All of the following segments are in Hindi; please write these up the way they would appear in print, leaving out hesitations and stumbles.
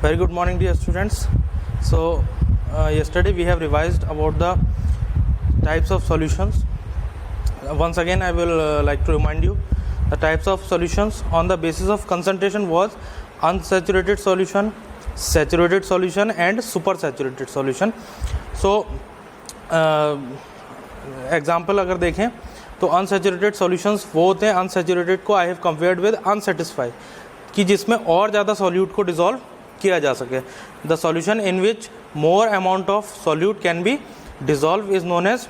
Very good morning, dear students. So, yesterday we have revised about the types of solutions. Once again, I will like to remind you the types of solutions on the basis of concentration was unsaturated solution, saturated solution, and supersaturated solution. So, example अगर देखें तो अनसेचुरेटेड सॉल्यूशंस वो होते हैं, अनसेचुरेटेड को आई हैव कंपेयर्ड विद अनसेटिस्फाई, कि जिसमें और ज़्यादा सॉल्यूट को डिसॉल्व किया जा सके. The solution in which more amount of solute can be dissolve is known as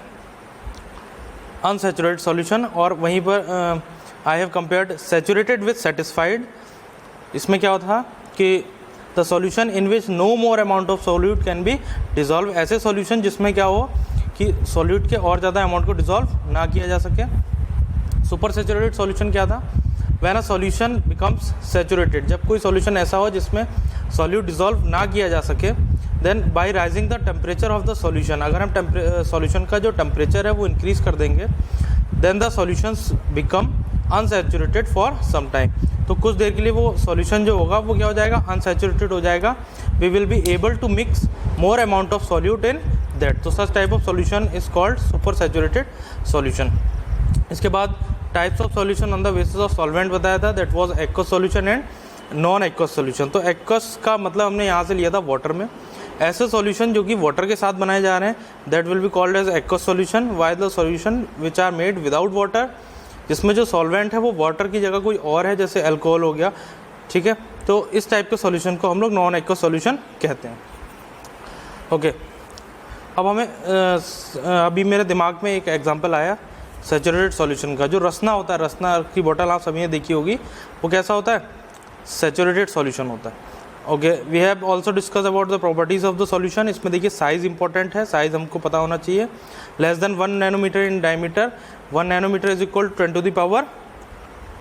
unsaturated solution. और वहीं पर I have compared saturated with satisfied. इसमें क्या होता है कि the solution in which no more amount of solute can be dissolve, ऐसे सॉल्यूशन जिसमें क्या हो कि सॉल्यूट के और ज़्यादा अमाउंट को डिसॉल्व ना किया जा सके. सुपर सेचुरेटेड सॉल्यूशन क्या था? When a solution becomes saturated, जब कोई सॉल्यूशन ऐसा हो जिसमें सॉल्यूट डिसॉल्व ना किया जा सके, then by raising the temperature of the solution, अगर हम सॉल्यूशन का जो टेम्परेचर है वो इंक्रीज़ कर देंगे, then the solutions become unsaturated for some time. तो कुछ देर के लिए वो सॉल्यूशन जो होगा वो क्या हो जाएगा? अनसेचुरेटेड हो जाएगा. We will be able to mix more amount of solute in that. तो such type of solution is called super saturated solution. इसके बाद types of solution on the basis of solvent बताया था, that was aqueous solution and non aqueous solution. तो एक्वस का मतलब हमने यहाँ से लिया था वाटर में. ऐसे सॉल्यूशन जो कि वाटर के साथ बनाए जा रहे हैं, that will be called as aqueous solution. Why the solution which are made without water, जिसमें जो सॉल्वेंट है वो वाटर की जगह कोई और है, जैसे अल्कोहल हो गया, ठीक है. तो इस टाइप के सॉल्यूशन को हम लोग नॉन एक्वस सॉल्यूशन कहते हैं. ओके, अब हमें अभी मेरे दिमाग में एक एग्जांपल आया सैचुरेटेड सॉल्यूशन का. जो रसना होता है, रसना की बोतल आप सभी ने देखी होगी, वो कैसा होता है? सैचुरेटेड सॉल्यूशन होता है. Okay, we have also discuss about the properties of the solution. इसमें देखिए साइज़ इंपॉर्टेंट है, साइज़ हमको पता होना चाहिए. Less than 1 nanometre in diameter, 1 nanometre is equal 10 to the power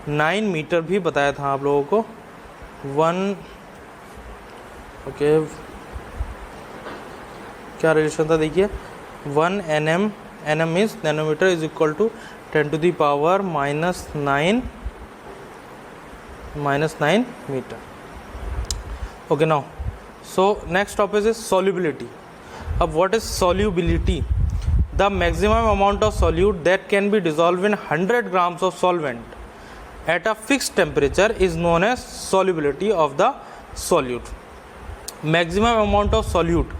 9 metre भी बताया था आप लोगों को. 1 ओके, क्या रिलेशन था देखिए, 1 nm, nm is nanometre is equal to 10 to the power -9 metre. Okay, now so next topic is solubility. अब what is solubility? The maximum amount of solute that can be dissolved in 100 grams of solvent at a fixed temperature is known as solubility of the solute. Maximum amount of solute,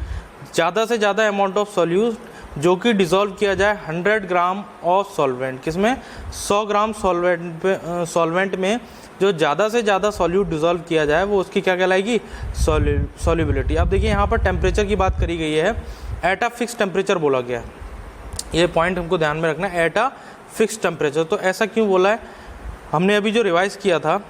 ज़्यादा से ज़्यादा अमाउंट ऑफ सॉल्यूट जो कि डिज़ोल्व किया जाए 100 ग्राम ऑफ सॉल्वेंट. किसमें? 100 ग्राम सॉल्वेंट में जो ज़्यादा से ज़्यादा सॉल्यूट डिज़ोल्व किया जाए वो उसकी क्या कहलाएगी? सॉल्युबिलिटी. अब देखिए यहाँ पर टेम्परेचर की बात करी गई है, एट अ फिक्स टेम्परेचर बोला गया है. ये पॉइंट हमको ध्यान में रखना है, एट अ फिक्स टेम्परेचर. तो ऐसा क्यों बोला है? हमने अभी जो रिवाइज किया था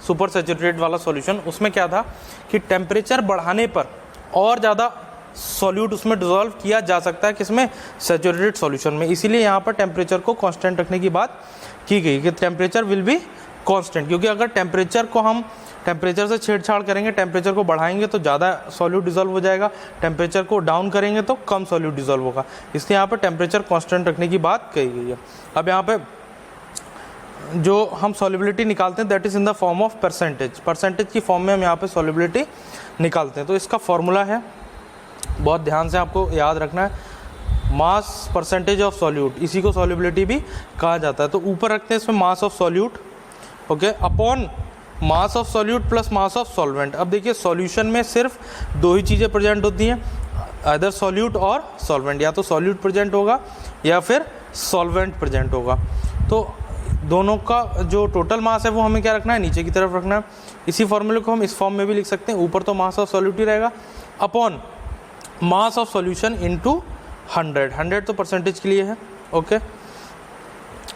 सुपर सैचुरेटेड वाला सॉल्यूशन, उसमें क्या था कि टेम्परेचर बढ़ाने पर और ज़्यादा सॉल्यूट उसमें डिसॉल्व किया जा सकता है. किसमें? सैचुरेटेड सॉल्यूशन में. इसीलिए यहाँ पर टेम्परेचर को कांस्टेंट रखने की बात की गई कि टेम्परेचर विल बी कांस्टेंट. क्योंकि अगर टेम्परेचर को हम टेम्परेचर से छेड़छाड़ करेंगे, टेम्परेचर को बढ़ाएंगे तो ज़्यादा सॉल्यूट डिसॉल्व हो जाएगा, टेम्परेचर को डाउन करेंगे तो कम सॉल्यूट डिसॉल्व होगा. इसलिए यहाँ पर टेम्परेचर कांस्टेंट रखने की बात कही गई है. अब यहाँ पे जो हम सॉल्युबिलिटी निकालते हैं that is in the form of percentage. Percentage की फॉर्म में हम यहाँ पे सॉल्युबिलिटी निकालते हैं. तो इसका फॉर्मूला है, बहुत ध्यान से आपको याद रखना है, मास परसेंटेज ऑफ सॉल्यूट. इसी को सॉल्युबिलिटी भी कहा जाता है. तो ऊपर रखते हैं इसमें मास of solute, okay, upon mass of solute plus mass of solvent. अब देखिए सॉल्यूशन में सिर्फ दो ही चीज़ें प्रेजेंट होती हैं, अदर सॉल्यूट और सॉल्वेंट. या तो सॉल्यूट प्रेजेंट होगा या फिर सॉल्वेंट प्रेजेंट होगा. तो दोनों का जो टोटल मास है वो हमें क्या रखना है? नीचे की तरफ रखना है. इसी फॉर्मूले को हम इस फॉर्म में भी लिख सकते हैं. ऊपर तो मास ऑफ सॉल्यूट ही रहेगा, upon mass of solution into 100 तो परसेंटेज के लिए है. Okay,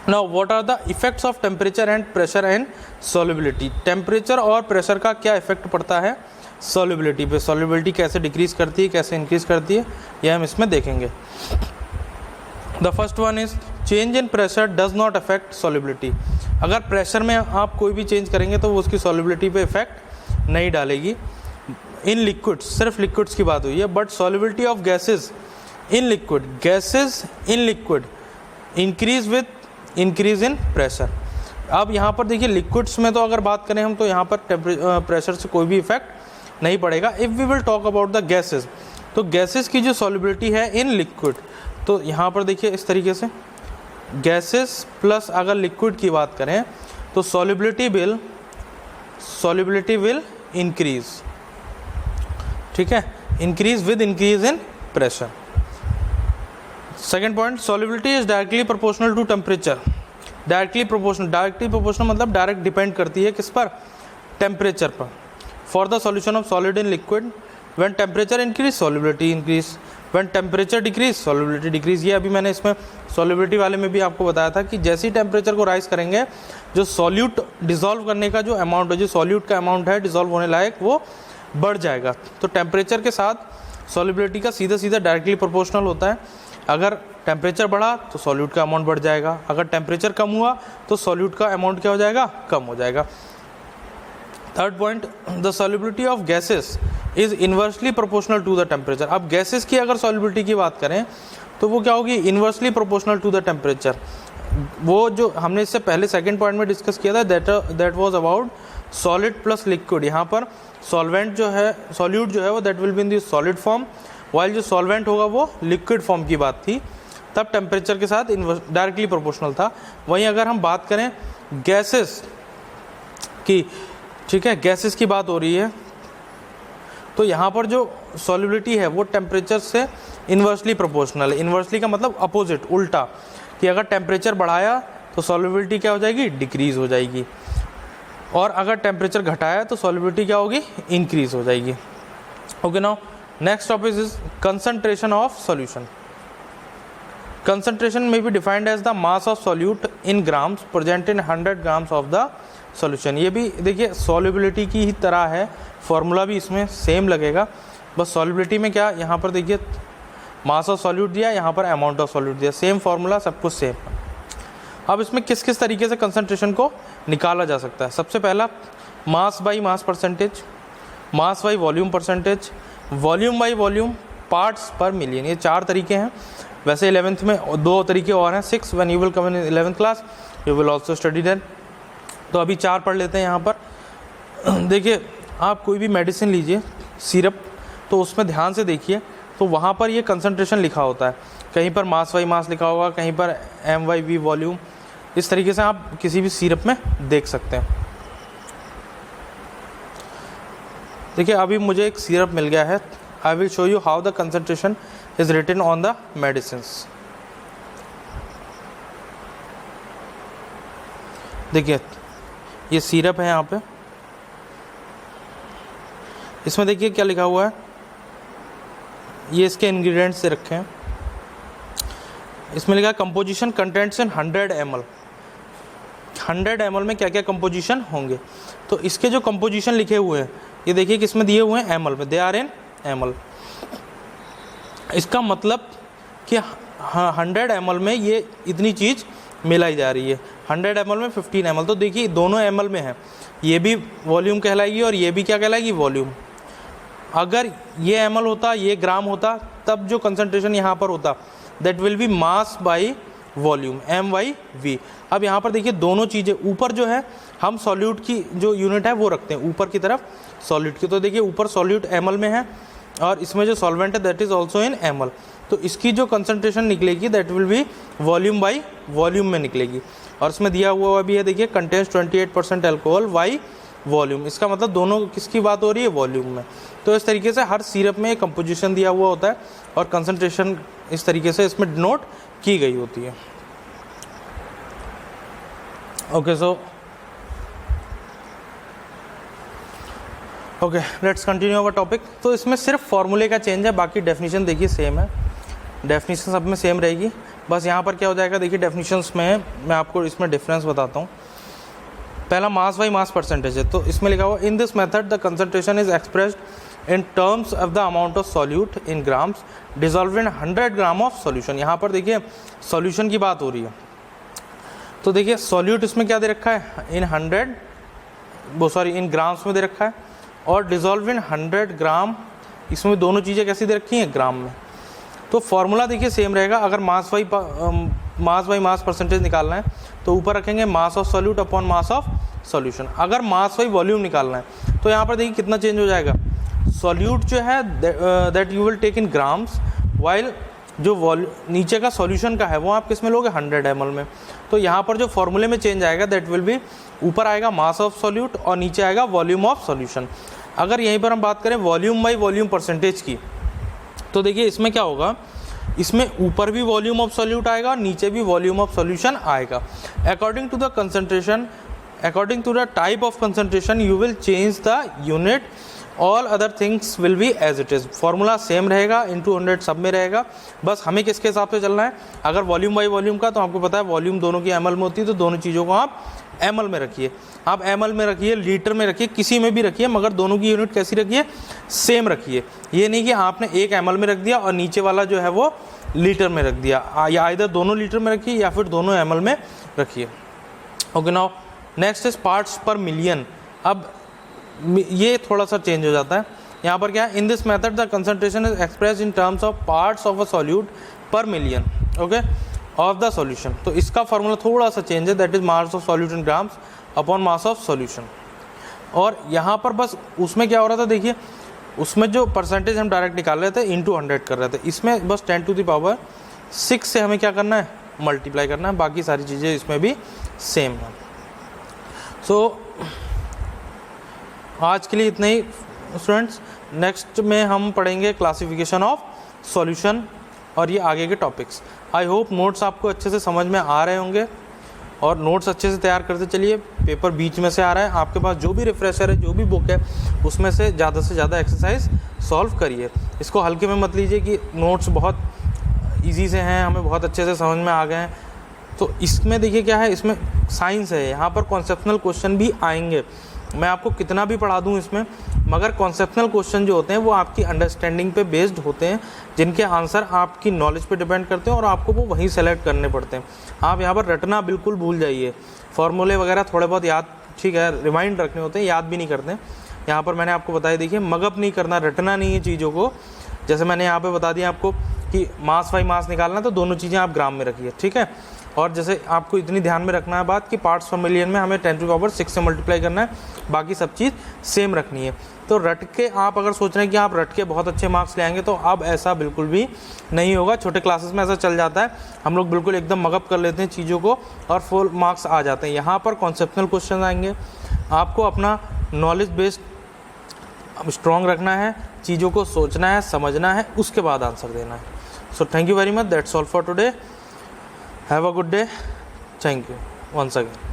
now what are the effects of temperature and pressure and solubility. Temperature और प्रेशर का क्या इफेक्ट पड़ता है सॉल्युबिलिटी पे? सॉल्युबिलिटी कैसे डिक्रीज करती है, कैसे इंक्रीज करती है, यह हम इसमें देखेंगे. The first one is change in pressure does not affect solubility. अगर प्रेशर में आप कोई भी चेंज करेंगे तो वो उसकी सॉल्युबिलिटी पे इफेक्ट नहीं डालेगी. इन लिक्विड्स, सिर्फ लिक्विड्स की बात हुई है, but solubility of gases in liquid, gases in liquid increase with increase in pressure. अब यहाँ पर देखिए लिक्विड्स में तो अगर बात करें हम तो यहाँ पर प्रेशर से कोई भी इफेक्ट नहीं पड़ेगा। If we will talk about the gases, तो गैसेस की जो सॉल्युबिलिटी है इन लिक्विड, तो यहाँ पर देखिए इस तरीके से गैसेस प्लस अगर लिक्विड की बात करें तो सॉल्युबिलिटी विल इंक्रीज, ठीक है, increase with increase in pressure. Second point, solubility is directly proportional to temperature. Directly proportional मतलब डायरेक्ट डिपेंड करती है किस पर, टेम्परेचर पर। For the solution of solid in liquid, when temperature increase solubility increase, when temperature decrease solubility decrease. ये अभी मैंने इसमें सॉल्युबिलिटी वाले में भी आपको बताया था कि जैसे ही टेम्परेचर को राइज करेंगे, जो सॉल्यूट डिजॉल्व करने का जो अमाउंट है, जो सॉल्यूट का अमाउंट है डिजॉल्व होने लायक, वो बढ़ जाएगा। तो टेम्परेचर के साथ सॉल्युबिलिटी का सीधा सीधा डायरेक्टली प्रोपोर्शनल होता है। अगर टेम्परेचर बढ़ा तो सॉल्यूट का अमाउंट बढ़ जाएगा, अगर टेम्परेचर कम हुआ तो सॉल्यूट का अमाउंट क्या हो जाएगा, कम हो जाएगा। Third point, the solubility of gases is inversely proportional to the temperature. अब गैसेस की अगर सॉल्युबिलिटी की बात करें तो वो क्या होगी, inversely proportional to the temperature. वो जो हमने इससे पहले सेकंड पॉइंट में डिस्कस किया था, that was about solid plus liquid. यहाँ पर सॉल्वेंट जो है, सॉल्यूट जो है वो that will be in the solid form, while जो सॉल्वेंट होगा वो लिक्विड फॉर्म की बात थी, तब टेम्परेचर के साथ डायरेक्टली प्रोपोर्शनल था। वहीं अगर हम बात करें गैसेस की, ठीक है, गैसेस की बात हो रही है, तो यहाँ पर जो सॉल्युबिलिटी है वो टेम्परेचर से इन्वर्सली प्रोपोर्शनल है। इन्वर्सली का मतलब अपोजिट, उल्टा, कि अगर टेम्परेचर बढ़ाया तो सॉल्युबिलिटी क्या हो जाएगी, डिक्रीज हो जाएगी, और अगर टेम्परेचर घटाया तो सॉल्युबिलिटी क्या होगी, इंक्रीज हो जाएगी। Okay, now next topic is concentration of solution. Concentration may be defined as the mass of solute in grams present in 100 grams of the solution. ये भी देखिए सॉल्युबिलिटी की ही तरह है, फॉर्मूला भी इसमें सेम लगेगा, बस सॉल्युबिलिटी में क्या, यहाँ पर देखिए मास ऑफ सॉल्यूट दिया, यहाँ पर अमाउंट ऑफ सॉल्यूट दिया, सेम फार्मूला, सब कुछ सेम। अब इसमें किस किस तरीके से कंसंट्रेशन को निकाला जा सकता है। सबसे पहला mass by mass percentage, mass by volume percentage, volume by volume, parts पर मिलियन। ये 4 तरीके हैं। वैसे 11th में 2 तरीके और हैं, 6 when you will come in 11th class you will also study that. तो अभी 4 पढ़ लेते हैं यहाँ पर। देखिए आप कोई भी मेडिसिन लीजिए, सिरप, तो उसमें ध्यान से देखिए, तो वहाँ पर ये कंसंट्रेशन लिखा होता है, कहीं पर मास बाई मास लिखा होगा, कहीं पर M/V वॉल्यूम। इस तरीके से आप किसी भी सिरप में देख सकते हैं। देखिए अभी मुझे एक सिरप मिल गया है, I will show you how the concentration is written on the medicines. देखिए ये सिरप है, यहाँ पे इसमें देखिए क्या लिखा हुआ है, ये इसके इंग्रेडिएंट्स से रखे हैं। इसमें लिखा है कंपोजिशन कंटेंट्स इन 100 ml। 100 ml में क्या क्या कंपोजिशन होंगे, तो इसके जो कंपोजिशन लिखे हुए हैं ये देखिए किसमें दिए हुए हैं, ml में, दे आर इन ml। इसका मतलब कि 100 ml में ये इतनी चीज़ मिलाई जा रही है, 100 ml में 15 ml। तो देखिए दोनों ml में है, ये भी वॉल्यूम कहलाएगी और ये भी क्या कहलाएगी, वॉल्यूम। अगर ये ml होता, ये ग्राम होता, तब जो कंसंट्रेशन यहाँ पर होता that will B mass by volume, M/V। अब यहाँ पर देखिए दोनों चीज़ें, ऊपर जो है हम सॉल्यूट की जो यूनिट है वो रखते हैं ऊपर की तरफ सॉल्यूट की, तो देखिए ऊपर सॉल्यूट ml में है और इसमें जो सॉल्वेंट है that is also in ml। तो इसकी जो कंसंट्रेशन निकलेगी that will B volume by volume में निकलेगी। और इसमें दिया हुआ भी है देखिए कंटेंस 28% अल्कोहल बाई वॉल्यूम। इसका मतलब दोनों किसकी बात हो रही है, वॉल्यूम में। तो इस तरीके से हर सिरप में एक कंपोजिशन दिया हुआ होता है और कंसंट्रेशन इस तरीके से इसमें डिनोट की गई होती है। Okay, so okay let's continue our topic. तो इसमें सिर्फ फॉर्मूले का चेंज है, बाकी डेफिनेशन देखिए सेम है, डेफिनेशन सब में सेम रहेगी। बस यहाँ पर क्या हो जाएगा, देखिए डेफिनेशंस में मैं आपको इसमें डिफरेंस बताता हूँ। पहला मास बाई मास परसेंटेज है, तो इसमें लिखा हुआ इन this method the concentration is expressed in terms of the amount of solute in grams dissolve in 100 gram of solution. यहाँ पर देखिए सॉल्यूशन की बात हो रही है, तो देखिए सॉल्यूट इसमें क्या दे रखा है, इन ग्राम्स में दे रखा है, और डिजॉल्व इन 100 ग्राम, इसमें दोनों चीज़ें कैसी दे रखी हैं, ग्राम में। तो फॉर्मूला देखिए सेम रहेगा। अगर मास बाई मास परसेंटेज निकालना है तो ऊपर रखेंगे मास of solute upon mass of solution. अगर मास बाई वॉल्यूम निकालना है तो यहाँ पर देखिए कितना चेंज हो जाएगा, सॉल्यूट जो है that you will take in grams, while जो नीचे का सॉल्यूशन का है वो आप किस में लोगे 100 ml में। तो यहाँ पर जो फॉर्मूले में चेंज आएगा दैट विल बी, ऊपर आएगा मास ऑफ सॉल्यूट और नीचे आएगा वॉल्यूम ऑफ सॉल्यूशन। अगर यहीं पर हम बात करें वॉल्यूम बाई वॉल्यूम परसेंटेज की, तो देखिए इसमें क्या होगा, इसमें ऊपर भी वॉल्यूम ऑफ सॉल्यूट आएगा और नीचे भी वॉल्यूम ऑफ सॉल्यूशन आएगा। According to the concentration, according to the type of concentration you will change the unit, all other things will be as it is. Formula same रहेगा, इंटू 100 सब में रहेगा, बस हमें किसके हिसाब से चलना है। अगर वॉल्यूम बाई वॉल्यूम का, तो आपको पता है वॉल्यूम दोनों की ml में होती है, तो दोनों चीज़ों को आप ml में रखिए। आप ml में रखिए, लीटर में रखिए, किसी में भी रखिए, मगर दोनों की यूनिट कैसी रखिए, सेम रखिए। ये नहीं कि आपने एक ml में रख दिया और नीचे वाला जो है वो लीटर में रख दिया, या इधर दोनों लीटर में रखिए या फिर दोनों ml में रखिए। Okay, now next is parts पर मिलियन। अब ये थोड़ा सा चेंज हो जाता है यहाँ पर। क्या है, in this method the concentration is express in terms of parts of a solute per million, okay, of the solution. तो इसका फॉर्मूला थोड़ा सा चेंज है, that is mass of solute in grams upon mass of solution. और यहाँ पर बस उसमें क्या हो रहा था, देखिए उसमें जो परसेंटेज हम डायरेक्ट निकाल रहे थे इंटू 100 कर रहे थे, इसमें बस 10⁻6 से हमें क्या करना है, मल्टीप्लाई करना है। बाकी सारी चीज़ें इसमें भी सेम है। सो आज के लिए इतना ही स्टूडेंट्स। नेक्स्ट में हम पढ़ेंगे क्लासिफिकेशन ऑफ सॉल्यूशन और ये आगे के टॉपिक्स। आई होप नोट्स आपको अच्छे से समझ में आ रहे होंगे और नोट्स अच्छे से तैयार करते चलिए। पेपर बीच में से आ रहा है, आपके पास जो भी रिफ्रेशर है, जो भी बुक है, उसमें से ज़्यादा एक्सरसाइज सॉल्व करिए। इसको हल्के में मत लीजिए कि नोट्स बहुत ईजी से हैं, हमें बहुत अच्छे से समझ में आ गए हैं। तो इसमें देखिए क्या है, इसमें साइंस है, यहाँ पर कॉन्सेप्शनल क्वेश्चन भी आएंगे। मैं आपको कितना भी पढ़ा दूँ इसमें, मगर कॉन्सेप्शनल क्वेश्चन जो होते हैं वो आपकी अंडरस्टैंडिंग पे बेस्ड होते हैं, जिनके आंसर आपकी नॉलेज पे डिपेंड करते हैं और आपको वो वहीं सेलेक्ट करने पड़ते हैं। आप यहाँ पर रटना बिल्कुल भूल जाइए, फॉर्मूले वगैरह थोड़े बहुत याद, ठीक है, रिमाइंड रखने होते हैं, याद भी नहीं करते। यहाँ पर मैंने आपको बताया, देखिए मगअप नहीं करना, रटना नहीं है चीज़ों को। जैसे मैंने यहाँ पर बता दिया आपको कि मास बाई मास निकालना, तो दोनों चीज़ें आप ग्राम में रखिए, ठीक है। और जैसे आपको इतनी ध्यान में रखना है बात कि पार्ट्स पर मिलियन में हमें 10⁻6 से मल्टीप्लाई करना है, बाकी सब चीज़ सेम रखनी है। तो रट के आप अगर सोच रहे हैं कि आप रट के बहुत अच्छे मार्क्स ले आएंगे, तो अब ऐसा बिल्कुल भी नहीं होगा। छोटे क्लासेस में ऐसा चल जाता है, हम लोग बिल्कुल एकदम मगअप कर लेते हैं चीज़ों को और फुल मार्क्स आ जाते हैं। यहाँ पर कॉन्सेप्शनल क्वेश्चन आएंगे, आपको अपना नॉलेज बेस्ड स्ट्रॉन्ग रखना है, चीज़ों को सोचना है, समझना है, उसके बाद आंसर देना है। So thank you very much, that's all for today. Have a good day. Thank you once again.